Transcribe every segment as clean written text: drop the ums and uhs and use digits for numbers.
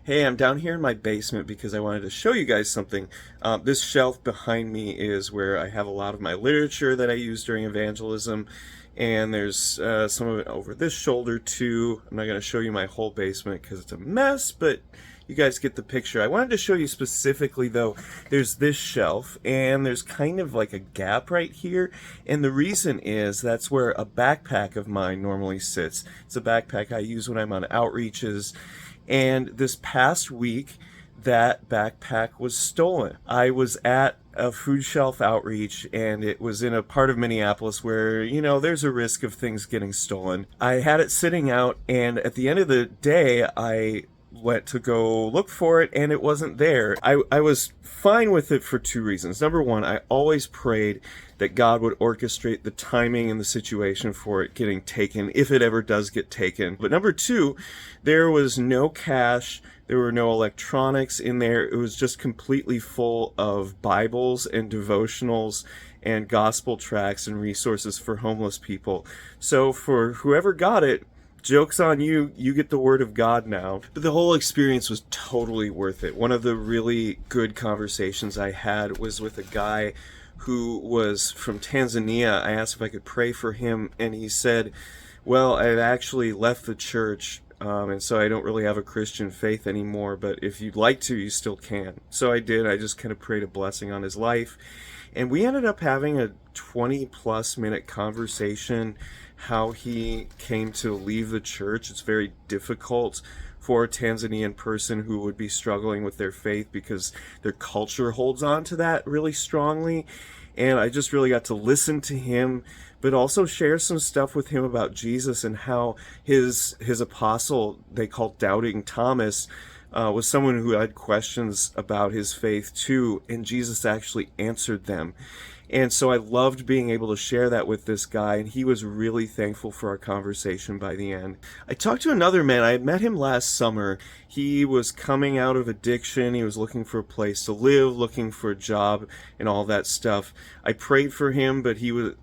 Hey, I'm down here in my basement because I wanted to show you guys something. This shelf behind me is where I have a lot of my literature that I use during evangelism, and there's some of it over this shoulder too. I'm not going to show you my whole basement because it's a mess, but you guys get the picture. I wanted to show you specifically, though, there's this shelf, and there's kind of like a gap right here, and the reason is that's where a backpack of mine normally sits. It's a backpack I use when I'm on outreaches. And this past week, that backpack was stolen. I was at a food shelf outreach, and it was in a part of Minneapolis where, there's a risk of things getting stolen. I had it sitting out, and at the end of the day, I went to go look for it, and it wasn't there. I was fine with it for two reasons. Number one, I always prayed that God would orchestrate the timing and the situation for it getting taken, if it ever does get taken. But number two, there was no cash, there were no electronics in there. It was just completely full of Bibles and devotionals and gospel tracts and resources for homeless people. So for whoever got it, joke's on you, you get the word of God now. But the whole experience was totally worth it. One of the really good conversations I had was with a guy who was from Tanzania. I asked if I could pray for him, and he said, well, I've actually left the church, and so I don't really have a Christian faith anymore, but if you'd like to, you still can. So I did. I just kind of prayed a blessing on his life, and we ended up having a 20-plus minute conversation how he came to leave the church. It's very difficult for a Tanzanian person who would be struggling with their faith because their culture holds on to that really strongly. And I just really got to listen to him, but also share some stuff with him about Jesus and how his apostle, they called Doubting Thomas, was someone who had questions about his faith too, and Jesus actually answered them. And so I loved being able to share that with this guy, and he was really thankful for our conversation by the end. I talked to another man. I had met him last summer. He was coming out of addiction. He was looking for a place to live, looking for a job, and all that stuff. I prayed for him, but he was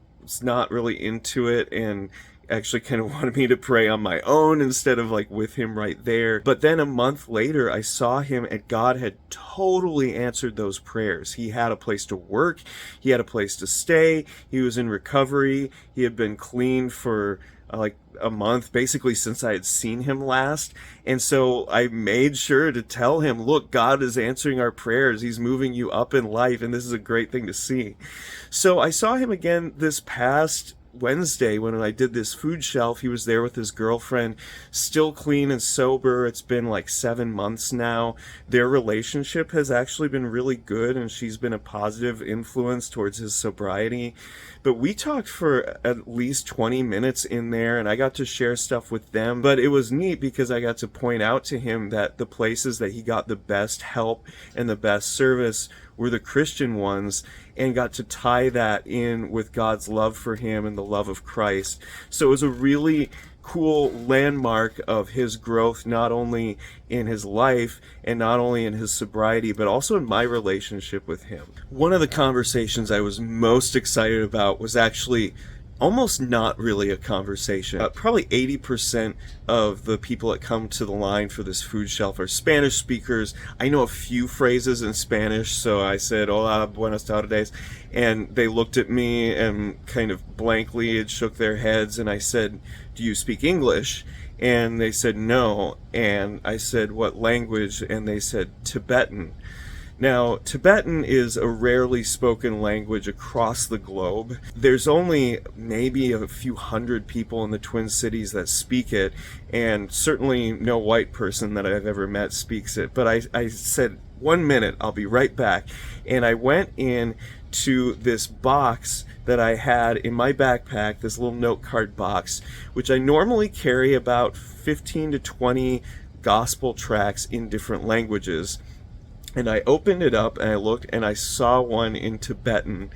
not really into it, and actually kind of wanted me to pray on my own instead of like with him right there. But then a month later, I saw him, and God had totally answered those prayers. He had a place to work. He had a place to stay. He was in recovery. He had been clean for like a month, basically since I had seen him last. And so I made sure to tell him, look, God is answering our prayers. He's moving you up in life, and this is a great thing to see. So I saw him again this past Wednesday when I did this food shelf. He was there with his girlfriend, still clean and sober. It's been like 7 months now. Their relationship has actually been really good, and she's been a positive influence towards his sobriety. But we talked for at least 20 minutes in there, and I got to share stuff with them. But it was neat because I got to point out to him that the places that he got the best help and the best service were the Christian ones, and got to tie that in with God's love for him and the love of Christ. So it was a really cool landmark of his growth, not only in his life and not only in his sobriety, but also in my relationship with him. One of the conversations I was most excited about was actually almost not really a conversation. Probably 80% of the people that come to the line for this food shelf are Spanish speakers. I know a few phrases in Spanish, so I said, hola, buenas tardes, and they looked at me and kind of blankly and shook their heads, and I said, do you speak English? And they said no, and I said, what language? And they said Tibetan. Now, Tibetan is a rarely spoken language across the globe. There's only maybe a few hundred people in the Twin Cities that speak it, and certainly no white person that I've ever met speaks it. But I said, 1 minute, I'll be right back. And I went in to this box that I had in my backpack, this little note card box, which I normally carry about 15 to 20 gospel tracts in different languages. And I opened it up, and I looked, and I saw one in Tibetan.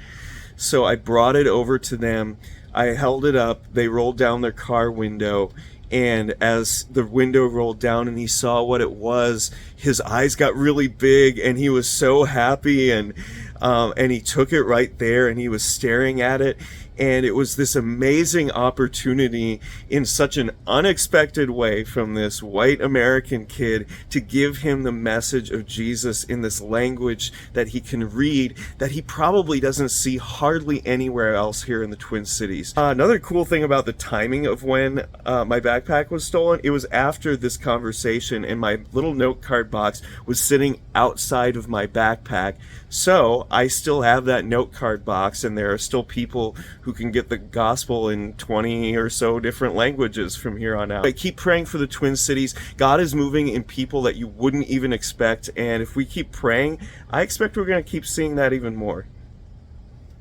So I brought it over to them. I held it up. They rolled down their car window, and as the window rolled down and he saw what it was, his eyes got really big, and he was so happy. And and he took it right there and he was staring at it. And it was this amazing opportunity in such an unexpected way from this white American kid to give him the message of Jesus in this language that he can read, that he probably doesn't see hardly anywhere else here in the Twin Cities. Another cool thing about the timing of when my backpack was stolen, it was after this conversation, and my little note card box was sitting outside of my backpack. So I still have that note card box, and there are still people who can get the gospel in 20 or so different languages from here on out. I keep praying for the Twin Cities. God is moving in people that you wouldn't even expect, and if we keep praying, I expect we're going to keep seeing that even more.